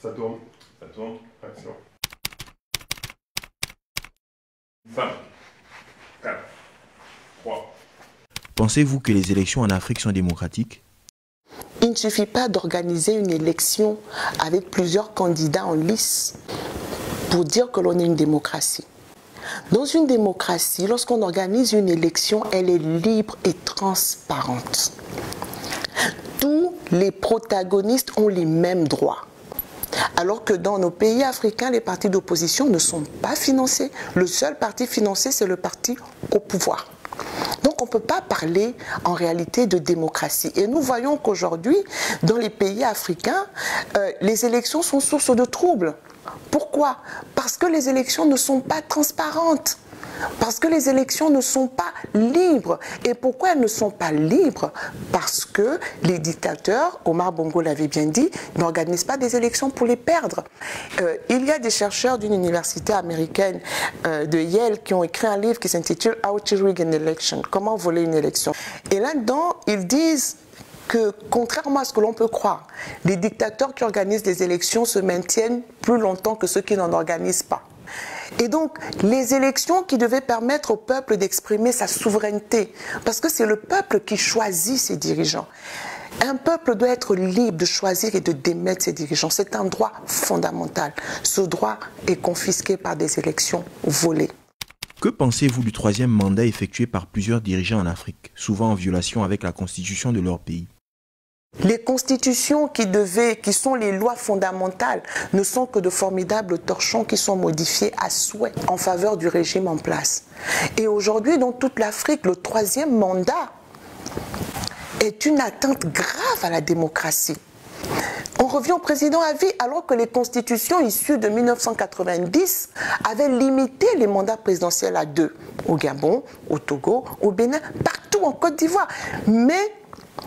Ça tourne, action. 5, 4, 3. Pensez-vous que les élections en Afrique sont démocratiques? Il ne suffit pas d'organiser une élection avec plusieurs candidats en lice pour dire que l'on est une démocratie. Dans une démocratie, lorsqu'on organise une élection, elle est libre et transparente. Tous les protagonistes ont les mêmes droits. Alors que dans nos pays africains, les partis d'opposition ne sont pas financés. Le seul parti financé, c'est le parti au pouvoir. Donc on ne peut pas parler en réalité de démocratie. Et nous voyons qu'aujourd'hui, dans les pays africains, les élections sont source de troubles. Pourquoi? Parce que les élections ne sont pas transparentes. Parce que les élections ne sont pas libres. Et pourquoi elles ne sont pas libres? Parce que les dictateurs, Omar Bongo l'avait bien dit, n'organisent pas des élections pour les perdre. Il y a des chercheurs d'une université américaine de Yale qui ont écrit un livre qui s'intitule « How to Rig an Election », comment voler une élection. Et là-dedans, ils disent que, contrairement à ce que l'on peut croire, les dictateurs qui organisent des élections se maintiennent plus longtemps que ceux qui n'en organisent pas. Et donc, les élections qui devaient permettre au peuple d'exprimer sa souveraineté, parce que c'est le peuple qui choisit ses dirigeants. Un peuple doit être libre de choisir et de démettre ses dirigeants. C'est un droit fondamental. Ce droit est confisqué par des élections volées. Que pensez-vous du troisième mandat effectué par plusieurs dirigeants en Afrique, souvent en violation avec la constitution de leur pays? Les constitutions qui sont les lois fondamentales ne sont que de formidables torchons qui sont modifiés à souhait en faveur du régime en place. Et aujourd'hui, dans toute l'Afrique, le troisième mandat est une atteinte grave à la démocratie. On revient au président à vie alors que les constitutions issues de 1990 avaient limité les mandats présidentiels à 2. Au Gabon, au Togo, au Bénin, partout en Côte d'Ivoire. Mais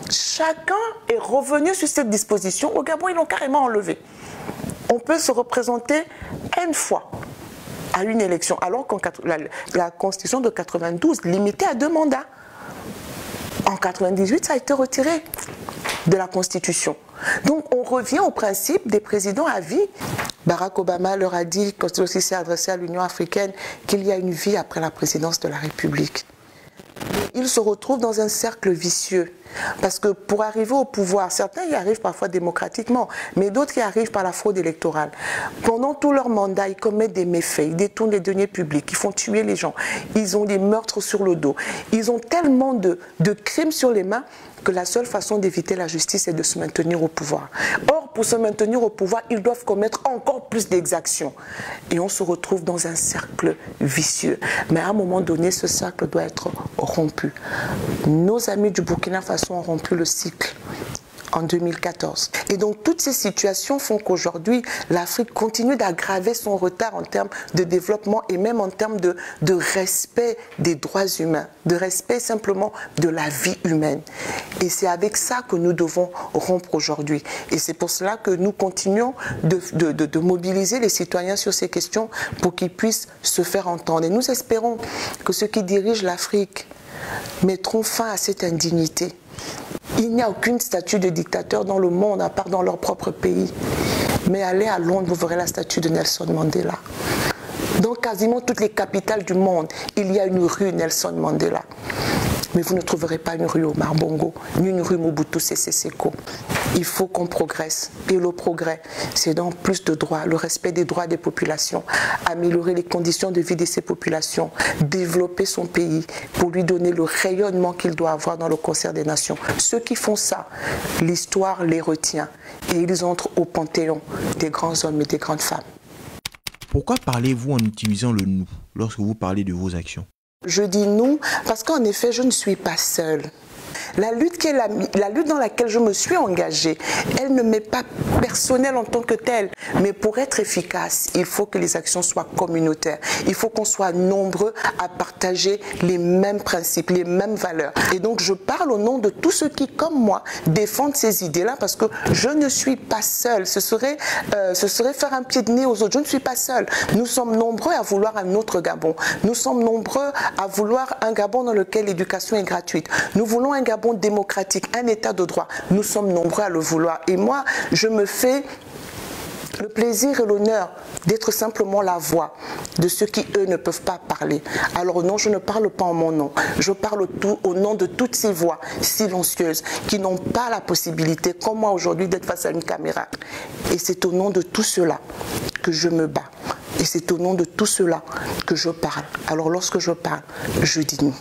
chacun est revenu sur cette disposition. Au Gabon, ils l'ont carrément enlevé. On peut se représenter N fois à une élection, alors que la constitution de 92 limitait à 2 mandats. En 98, ça a été retiré de la constitution. Donc on revient au principe des présidents à vie. Barack Obama leur a dit, quand il aussi s'est adressé à l'Union africaine, qu'il y a une vie après la présidence de la République. Ils se retrouvent dans un cercle vicieux. Parce que pour arriver au pouvoir, certains y arrivent parfois démocratiquement, mais d'autres y arrivent par la fraude électorale. Pendant tout leur mandat, ils commettent des méfaits, ils détournent les deniers publics, ils font tuer les gens, ils ont des meurtres sur le dos. Ils ont tellement de crimes sur les mains que la seule façon d'éviter la justice est de se maintenir au pouvoir. Or, pour se maintenir au pouvoir, ils doivent commettre encore plus d'exactions. Et on se retrouve dans un cercle vicieux. Mais à un moment donné, ce cercle doit être rompu. Nos amis du Burkina Faso ont rompu le cycle en 2014. Et donc toutes ces situations font qu'aujourd'hui, l'Afrique continue d'aggraver son retard en termes de développement et même en termes de respect des droits humains, de respect simplement de la vie humaine. Et c'est avec ça que nous devons rompre aujourd'hui. Et c'est pour cela que nous continuons de mobiliser les citoyens sur ces questions pour qu'ils puissent se faire entendre. Et nous espérons que ceux qui dirigent l'Afrique mettront fin à cette indignité. Il n'y a aucune statue de dictateur dans le monde, à part dans leur propre pays. Mais allez à Londres, vous verrez la statue de Nelson Mandela. Dans quasiment toutes les capitales du monde, il y a une rue Nelson Mandela. Mais vous ne trouverez pas une rue Omar Bongo, ni une rue Mobutu Sese Seko. Il faut qu'on progresse. Et le progrès, c'est dans plus de droits, le respect des droits des populations, améliorer les conditions de vie de ces populations, développer son pays pour lui donner le rayonnement qu'il doit avoir dans le concert des nations. Ceux qui font ça, l'histoire les retient et ils entrent au panthéon des grands hommes et des grandes femmes. Pourquoi parlez-vous en utilisant le « nous » lorsque vous parlez de vos actions? Je dis nous parce qu'en effet, je ne suis pas seule. La lutte dans laquelle je me suis engagée, elle ne m'est pas personnelle en tant que telle. Mais pour être efficace, il faut que les actions soient communautaires. Il faut qu'on soit nombreux à partager les mêmes principes, les mêmes valeurs. Et donc je parle au nom de tous ceux qui, comme moi, défendent ces idées-là parce que je ne suis pas seule. Ce serait faire un pied de nez aux autres. Je ne suis pas seule. Nous sommes nombreux à vouloir un autre Gabon. Nous sommes nombreux à vouloir un Gabon dans lequel l'éducation est gratuite. Nous voulons un Gabon démocratique, un état de droit. Nous sommes nombreux à le vouloir. Et moi, je me fais le plaisir et l'honneur d'être simplement la voix de ceux qui, eux, ne peuvent pas parler. Alors non, je ne parle pas en mon nom. Je parle au nom de toutes ces voix silencieuses qui n'ont pas la possibilité, comme moi aujourd'hui, d'être face à une caméra. Et c'est au nom de tout cela que je me bats. Et c'est au nom de tout cela que je parle. Alors lorsque je parle, je dis nous.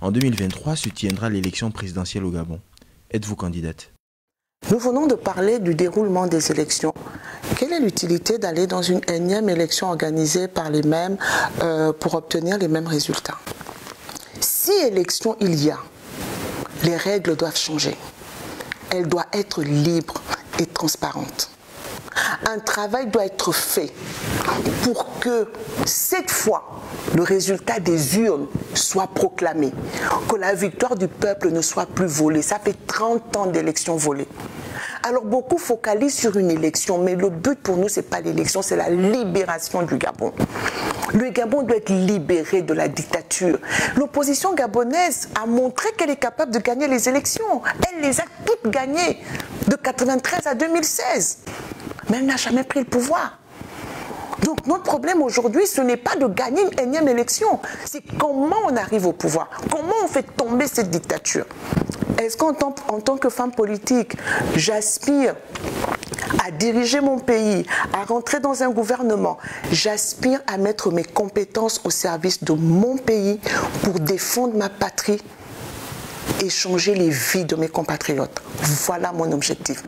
En 2023 se tiendra l'élection présidentielle au Gabon. Êtes-vous candidate? Nous venons de parler du déroulement des élections. Quelle est l'utilité d'aller dans une énième élection organisée par les mêmes pour obtenir les mêmes résultats? Si élection il y a, les règles doivent changer. Elles doivent être libres et transparentes. Un travail doit être fait pour que cette fois, le résultat des urnes soit proclamé, que la victoire du peuple ne soit plus volée. Ça fait 30 ans d'élections volées. Alors beaucoup focalisent sur une élection, mais le but pour nous, ce n'est pas l'élection, c'est la libération du Gabon. Le Gabon doit être libéré de la dictature. L'opposition gabonaise a montré qu'elle est capable de gagner les élections. Elle les a toutes gagnées, de 1993 à 2016. Mais elle n'a jamais pris le pouvoir. Donc notre problème aujourd'hui, ce n'est pas de gagner une énième élection, c'est comment on arrive au pouvoir, comment on fait tomber cette dictature. Est-ce qu'en tant que femme politique, j'aspire à diriger mon pays, à rentrer dans un gouvernement, j'aspire à mettre mes compétences au service de mon pays pour défendre ma patrie et changer les vies de mes compatriotes. Voilà mon objectif.